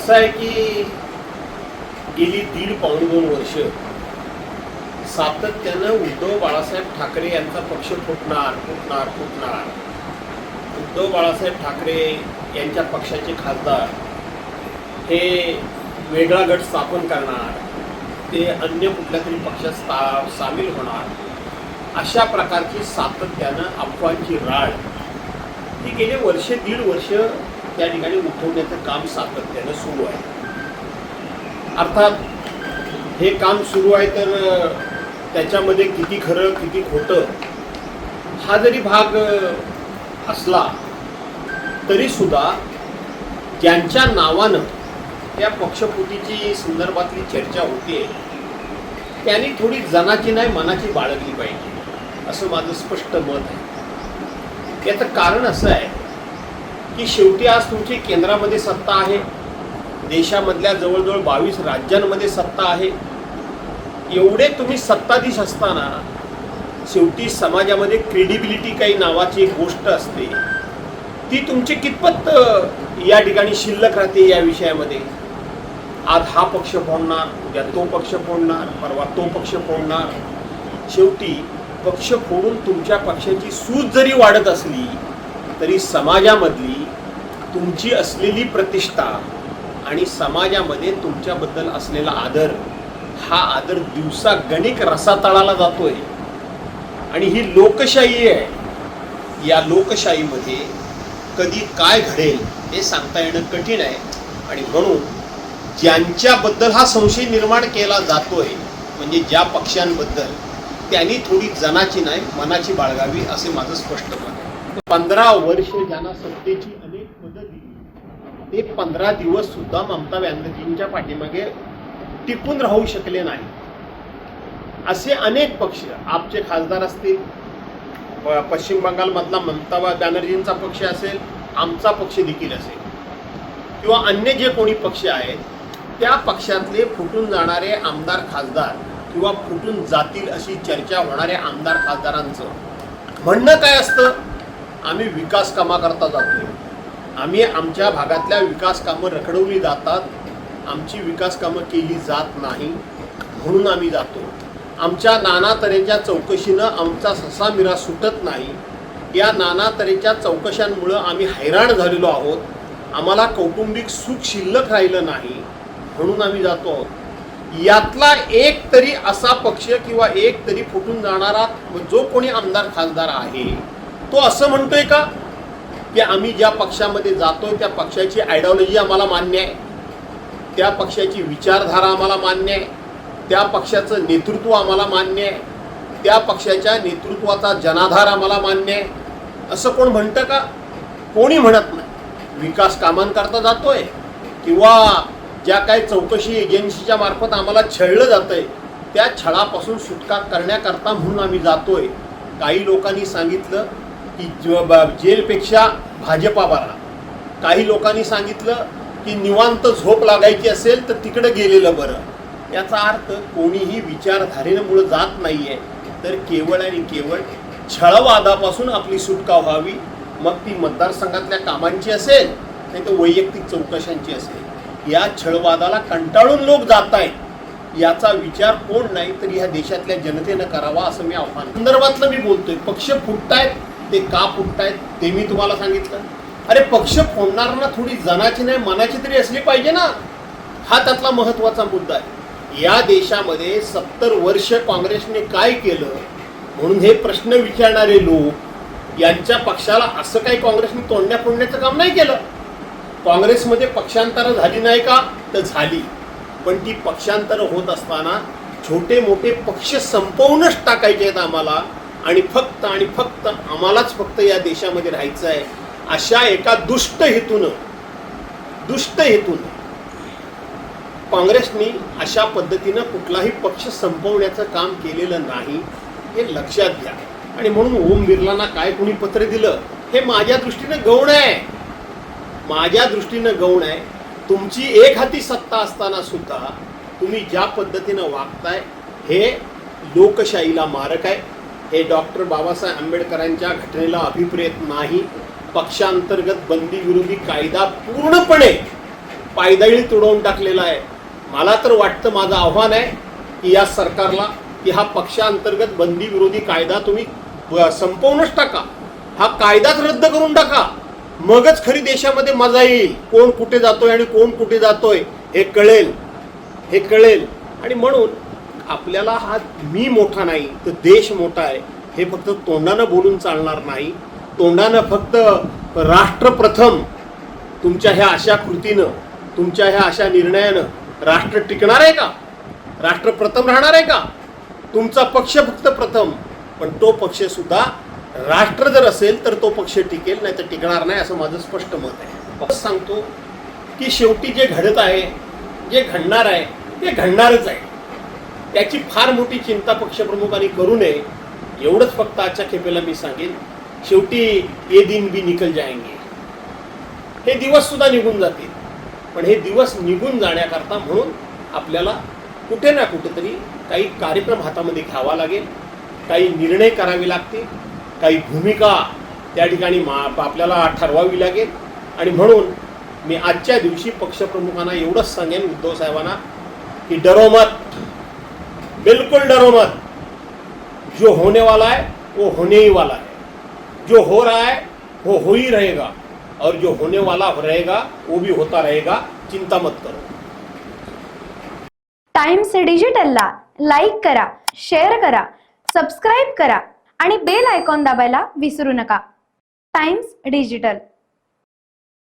असं आहे की गेली 1.5-2 वर्ष सातत्यानं उद्धव बाळासाहेब ठाकरे यांचा पक्ष फुटणार. उद्धव बाळासाहेब ठाकरे यांच्या पक्षाचे खासदार हे वेगळा गट स्थापन करणार, ते अन्य कुठल्या तरी पक्षात सामील होणार, अशा प्रकारची सातत्यानं अफवांची राळ ही गेले 1.5 वर्ष त्या ठिकाणी उठवण्याचं काम सातत्यानं सुरू आहे. अर्थात हे काम सुरू आहे तर त्याच्यामध्ये किती खरं किती खोटं हा जरी भाग असला तरी सुद्धा ज्यांच्या नावानं या पक्षफुटीची संदर्भातली चर्चा होते त्यांनी थोडी जनाची नाही मनाची बाळगली पाहिजे असं माझं स्पष्ट मत आहे. याचं कारण असं आहे की शेवटी आज तुमची केंद्रामध्ये सत्ता आहे, देशामधल्या जवळजवळ 22 राज्यांमध्ये सत्ता आहे. एवढे तुम्ही सत्ताधीश असताना शेवटी समाजामध्ये क्रेडिबिलिटी काही नावाची एक गोष्ट असते, ती तुमची कितपत या ठिकाणी शिल्लक राहते या विषयामध्ये. आज हा पक्ष फोडणार, उद्या तो पक्ष फोडणार, परवा तो पक्ष फोडणार. शेवटी पक्ष फोडून तुमच्या पक्षाची सूज जरी वाढत असली तरी समाजामधली तुमची असलेली प्रतिष्ठा आणि समाजामध्ये तुमच्याबद्दल असलेला आदर, हा आदर दिवसागणिक रसातळाला जातोय. आणि ही लोकशाही आहे. या लोकशाहीमध्ये कधी काय घडेल हे सांगता येणं कठीण आहे. आणि म्हणून ज्यांच्याबद्दल हा संशय निर्माण केला जातोय, म्हणजे ज्या पक्षांबद्दल, त्यांनी थोडी जनाची नाही मनाची बाळगावी असे माझं स्पष्ट मत आहे. 15 वर्ष ज्यांना सत्तेची अनेक पदं दिली ते 15 दिवस सुद्धा ममता बॅनर्जींच्या पाठीमागे टिकून राहू शकले नाही. असे अनेक पक्ष, आपचे खासदार असतील, पश्चिम बंगालमधला ममता बॅनर्जींचा पक्ष असेल, आमचा पक्ष देखील असेल, किंवा अन्य जे कोणी पक्ष आहेत त्या पक्षातले फुटून जाणारे आमदार खासदार किंवा फुटून जातील अशी चर्चा होणाऱ्या आमदार खासदारांचं म्हणणं काय असतं? आम्ही विकास कामाकरता जातोय, आम्ही आमच्या भागातल्या विकास कामं रखडवली जातात, आमची विकास कामं केली जात नाही म्हणून आम्ही जातो, आमच्या नाना तऱ्हेच्या चौकशीनं आमचा ससा मिरा सुटत नाही, या नाना तऱ्हेच्या चौकशांमुळं आम्ही हैराण झालेलो आहोत, आम्हाला कौटुंबिक सुख शिल्लक राहिलं नाही म्हणून आम्ही जातो आहोत. यातला एक तरी असा पक्ष किंवा एक तरी फुटून जाणारा जो कोणी आमदार खासदार आहे तो असं म्हणतोय का की आम्ही ज्या पक्षामध्ये जातोय त्या पक्षाची आयडिओलॉजी आम्हाला मान्य आहे, त्या पक्षाची विचारधारा आम्हाला मान्य आहे, त्या पक्षाचं नेतृत्व आम्हाला मान्य आहे, त्या पक्षाच्या नेतृत्वाचा जनाधार आम्हाला मान्य आहे, असं कोण म्हणतं का? कोणी म्हणत नाही. विकास कामांकरता जातोय किंवा ज्या काही चौकशी एजन्सीच्या मार्फत आम्हाला छळलं जातंय त्या छळापासून सुटका करण्याकरता म्हणून आम्ही जातोय. काही लोकांनी सांगितलं की जेलपेक्षा भाजपा बरा, काही लोकांनी सांगितलं की निवांत झोप लागायची असेल तर तिकडं गेलेलं बरं. याचा अर्थ कोणीही विचारधारेमुळं जात नाही आहे, तर केवळ आणि केवळ छळवादापासून आपली सुटका व्हावी. मग ती मतदारसंघातल्या कामांची असेल नाही तर वैयक्तिक चौकशांची असेल. या छळवादाला कंटाळून लोक जात आहेत, याचा विचार कोण नाही तर ह्या देशातल्या जनतेनं करावा असं मी आव्हान संदर्भातलं मी बोलतोय. पक्ष फुटतायत, ते का फुटतायत ते मी तुम्हाला सांगितलं. अरे पक्ष फोडणाऱ्यांना थोडी जनाची नाही मनाची तरी असली पाहिजे ना, हा त्यातला महत्त्वाचा मुद्दा आहे. या देशामध्ये 70 वर्ष काँग्रेसने काय केलं म्हणून हे प्रश्न विचारणारे लोक, यांच्या पक्षाला असं काही काँग्रेसने तोडण्या फोडण्याचं काम नाही केलं. काँग्रेसमध्ये पक्षांतरं झाली नाही का? तर झाली, पण ती पक्षांतरं होत असताना छोटे मोठे पक्ष संपवूनच टाकायचे आहेत आम्हाला, आणि फक्त आम्हालाच फक्त या देशामध्ये राहायचं आहे, अशा एका दुष्ट हेतून काँग्रेसनी अशा पद्धतीनं कुठलाही पक्ष संपवण्याचं काम केलेलं नाही, हे लक्षात घ्या. आणि म्हणून ओम बिर्लांना काय कोणी पत्र दिलं हे माझ्या दृष्टीनं गौण आहे, तुमची एक हाती सत्ता असताना सुद्धा तुम्ही ज्या पद्धतीनं वागताय हे लोकशाहीला मारक आहे. हे डॉक्टर बाबासाहेब आंबेडकरांच्या घटनेला अभिप्रेत नाही. पक्षांतर्गत बंदी विरोधी कायदा पूर्णपणे पायदळी तुडवून टाकलेला आहे. मला तर वाटतं, माझं आव्हान आहे की या सरकारला की हा पक्षांतर्गत बंदी विरोधी कायदा तुम्ही संपवूनच टाका. हा कायदाच रद्द करून टाका. मगच खरी देशामध्ये मजा येईल. कोण कुठे जातोय आणि कोण कुठे जातोय हे कळेल. आणि म्हणून आपल्याला हा मी मोठा नाही तर देश मोठा आहे हे फक्त तोंडानं बोलून चालणार नाही. तोंडानं फक्त राष्ट्र प्रथम, तुमच्या ह्या अशा कृतीनं, तुमच्या ह्या अशा निर्णयानं राष्ट्र टिकणार आहे का? राष्ट्र प्रथम राहणार आहे का? तुमचा पक्ष फक्त प्रथम, पण तो पक्ष सुद्धा राष्ट्र जर असेल तर तो पक्ष टिकेल, नाही तर टिकणार नाही, असं माझं स्पष्ट मत आहे. सांगतो की शेवटी जे घडत आहे, जे घडणार आहे ते घडणारच आहे. त्याची फार मोठी चिंता पक्षप्रमुखांनी करू नये, एवढंच फक्त आजच्या खेपेला मी सांगेन. शेवटी ये दिन भी निकल जाएंगे, हे दिवस सुद्धा निघून जातील. पण हे दिवस निघून जाण्याकरता म्हणून आपल्याला कुठे ना कुठेतरी काही कार्यक्रम हातामध्ये घ्यावा लागेल, काही निर्णय करावे लागतील, काही भूमिका त्या ठिकाणी आपल्याला ठरवावी लागेल. आणि म्हणून मी आजच्या दिवशी पक्षप्रमुखांना एवढंच सांगेन, उद्धव साहेबांना, कि डरो मत, बिल्कुल डरो मत. जो होने वाला है वो होने ही वाला है. जो हो रहा है वो हो ही रहेगा, और जो होने वाला रहेगा वो भी होता रहेगा. चिंता मत करो. टाइम्स डिजिटलला लाईक करा, शेअर करा, सबस्क्राईब करा आणि बेल आयकॉन दाबायला विसरू नका. Times digital.